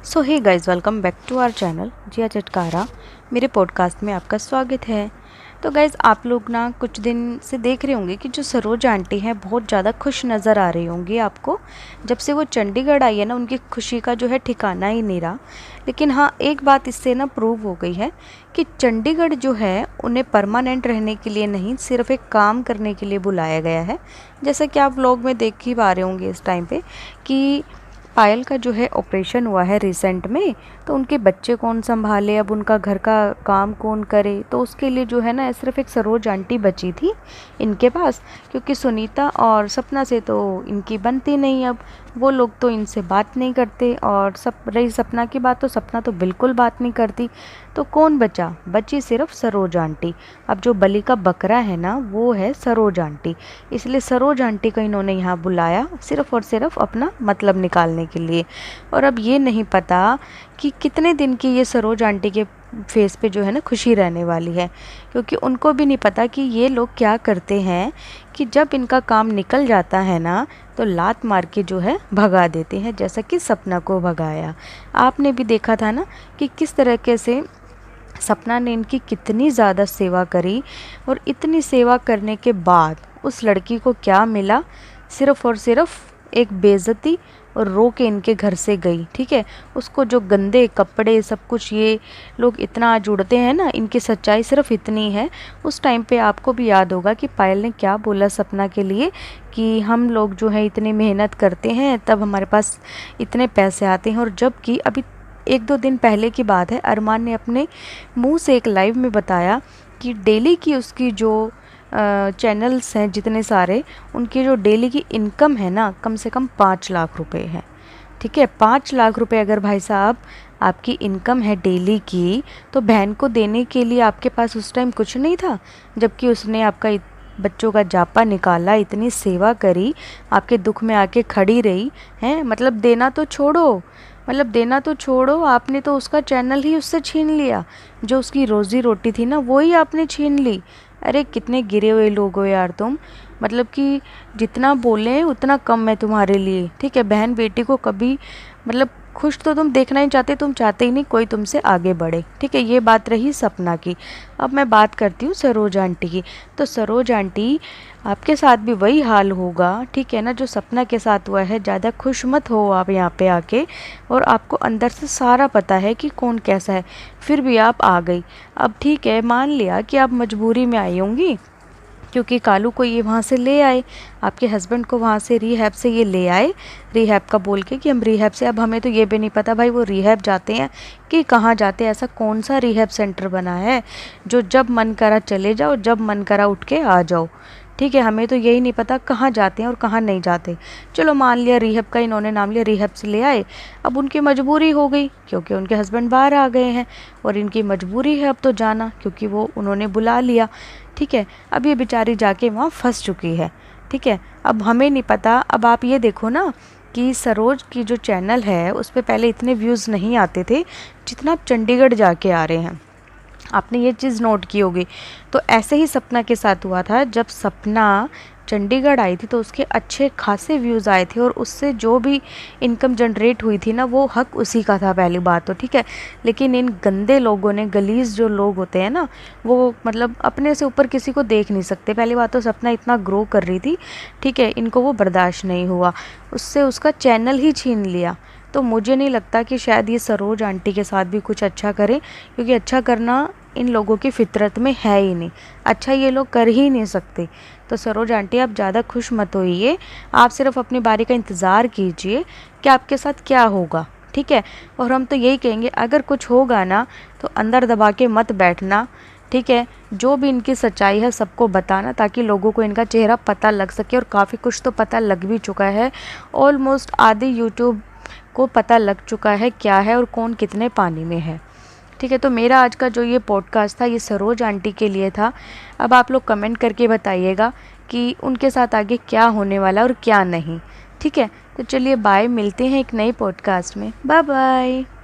So hey guys, welcome back to our channel Jiya Chatkara. मेरे podcast में आपका स्वागत है। तो गाइस, आप लोग ना कुछ दिन से देख रहे होंगे कि जो सरोज आंटी हैं बहुत ज़्यादा खुश नज़र आ रही होंगी आपको। जब से वो चंडीगढ़ आई है ना, उनकी खुशी का जो है ठिकाना ही नहीं रहा। लेकिन हाँ, एक बात इससे ना प्रूव हो गई है कि चंडीगढ़ जो है उन्हें परमानेंट रहने के लिए नहीं, सिर्फ एक काम करने के लिए बुलाया गया है। जैसा कि आप लोग में देख ही पा रहे होंगे इस टाइम पे कि पायल का जो है ऑपरेशन हुआ है रिसेंट में, तो उनके बच्चे कौन संभाले, अब उनका घर का काम कौन करे। तो उसके लिए जो है ना सिर्फ एक सरोज आंटी बची थी इनके पास, क्योंकि सुनीता और सपना से तो इनकी बनती नहीं। अब वो लोग तो इनसे बात नहीं करते, और रही सपना की बात, तो सपना तो बिल्कुल बात नहीं करती। तो कौन बचा? बची सिर्फ सरोज आंटी। अब जो बलि का बकरा है ना, वो है सरोज आंटी। इसलिए सरोज आंटी को इन्होंने यहाँ बुलाया सिर्फ और सिर्फ अपना मतलब निकालने के लिए। और अब ये नहीं पता कि कितने दिन की ये सरोज आंटी के फेस पे जो है ना खुशी रहने वाली है, क्योंकि उनको भी नहीं पता कि ये लोग क्या करते हैं कि जब इनका काम निकल जाता है ना, तो लात मार के जो है भगा देते हैं, जैसा कि सपना को भगाया। आपने भी देखा था ना कि किस तरीके से सपना ने इनकी कितनी ज़्यादा सेवा करी, और इतनी सेवा करने के बाद उस लड़की को क्या मिला? सिर्फ और सिर्फ एक बेइज्जती, और रो के इनके घर से गई। ठीक है, उसको जो गंदे कपड़े सब कुछ ये लोग इतना जुड़ते हैं ना, इनकी सच्चाई सिर्फ इतनी है। उस टाइम पे आपको भी याद होगा कि पायल ने क्या बोला सपना के लिए कि हम लोग जो है इतनी मेहनत करते हैं तब हमारे पास इतने पैसे आते हैं। और जबकि अभी 1-2 दिन पहले की बात है, अरमान ने अपने मुंह से एक लाइव में बताया कि डेली की उसकी जो चैनल्स हैं जितने सारे, उनकी जो डेली की इनकम है ना, कम से कम 5 लाख रुपए है। ठीक है, 5 लाख रुपए अगर भाई साहब आपकी इनकम है डेली की, तो बहन को देने के लिए आपके पास उस टाइम कुछ नहीं था, जबकि उसने आपका बच्चों का जापा निकाला, इतनी सेवा करी, आपके दुख में आके खड़ी रही है। मतलब देना तो छोड़ो, आपने तो उसका चैनल ही उससे छीन लिया। जो उसकी रोज़ी रोटी थी ना, वो ही आपने छीन ली। अरे कितने गिरे हुए लोग हो यार तुम। मतलब कि जितना बोले उतना कम है तुम्हारे लिए। ठीक है, बहन बेटी को कभी मतलब खुश तो तुम देखना ही चाहते, तुम चाहते ही नहीं कोई तुमसे आगे बढ़े। ठीक है, ये बात रही सपना की। अब मैं बात करती हूँ सरोज आंटी की। तो सरोज आंटी, आपके साथ भी वही हाल होगा, ठीक है ना, जो सपना के साथ हुआ है। ज़्यादा खुश मत हो आप यहाँ पे आके, और आपको अंदर से सारा पता है कि कौन कैसा है, फिर भी आप आ गई। अब ठीक है, मान लिया कि आप मजबूरी में आई होंगी, क्योंकि कालू को ये वहाँ से ले आए, आपके हस्बैंड को वहाँ से रिहैब से ये ले आए, रिहैब का बोल के कि हम रिहैब से। अब हमें तो ये भी नहीं पता भाई वो रिहैब जाते हैं कि कहाँ जाते हैं। ऐसा कौन सा रिहैब सेंटर बना है जो जब मन करा चले जाओ, जब मन करा उठ के आ जाओ। ठीक है, हमें तो यही नहीं पता कहाँ जाते हैं और कहाँ नहीं जाते। चलो मान लिया रिहैब का इन्होंने नाम लिया, रिहैब से ले आए। अब उनकी मजबूरी हो गई, क्योंकि उनके हस्बैंड बाहर आ गए हैं, और इनकी मजबूरी है अब तो जाना, क्योंकि वो उन्होंने बुला लिया। ठीक है, अब ये बेचारी जाके वहाँ फंस चुकी है। ठीक है, अब हमें नहीं पता। अब आप ये देखो ना कि सरोज की जो चैनल है उस पर पहले इतने व्यूज़ नहीं आते थे जितना अब चंडीगढ़ जाके आ रहे हैं। आपने ये चीज़ नोट की होगी। तो ऐसे ही सपना के साथ हुआ था। जब सपना चंडीगढ़ आई थी तो उसके अच्छे खासे व्यूज़ आए थे, और उससे जो भी इनकम जनरेट हुई थी ना, वो हक उसी का था, पहली बात तो। ठीक है, लेकिन इन गंदे लोगों ने, गलीज जो लोग होते हैं ना, वो मतलब अपने से ऊपर किसी को देख नहीं सकते। पहली बात तो सपना इतना ग्रो कर रही थी, ठीक है, इनको वो बर्दाश्त नहीं हुआ, उससे उसका चैनल ही छीन लिया। तो मुझे नहीं लगता कि शायद ये सरोज आंटी के साथ भी कुछ अच्छा करें, क्योंकि अच्छा करना इन लोगों की फितरत में है ही नहीं। अच्छा ये लोग कर ही नहीं सकते। तो सरोज आंटी, आप ज़्यादा खुश मत होइए, आप सिर्फ अपनी बारी का इंतज़ार कीजिए कि आपके साथ क्या होगा। ठीक है, और हम तो यही कहेंगे, अगर कुछ होगा ना तो अंदर दबा के मत बैठना। ठीक है, जो भी इनकी सच्चाई है सबको बताना, ताकि लोगों को इनका चेहरा पता लग सके। और काफ़ी कुछ तो पता लग भी चुका है, ऑलमोस्ट आधे यूट्यूब को पता लग चुका है क्या है और कौन कितने पानी में है। ठीक है, तो मेरा आज का जो ये पॉडकास्ट था, ये सरोज आंटी के लिए था। अब आप लोग कमेंट करके बताइएगा कि उनके साथ आगे क्या होने वाला और क्या नहीं। ठीक है, तो चलिए बाय, मिलते हैं एक नई पॉडकास्ट में। Bye bye.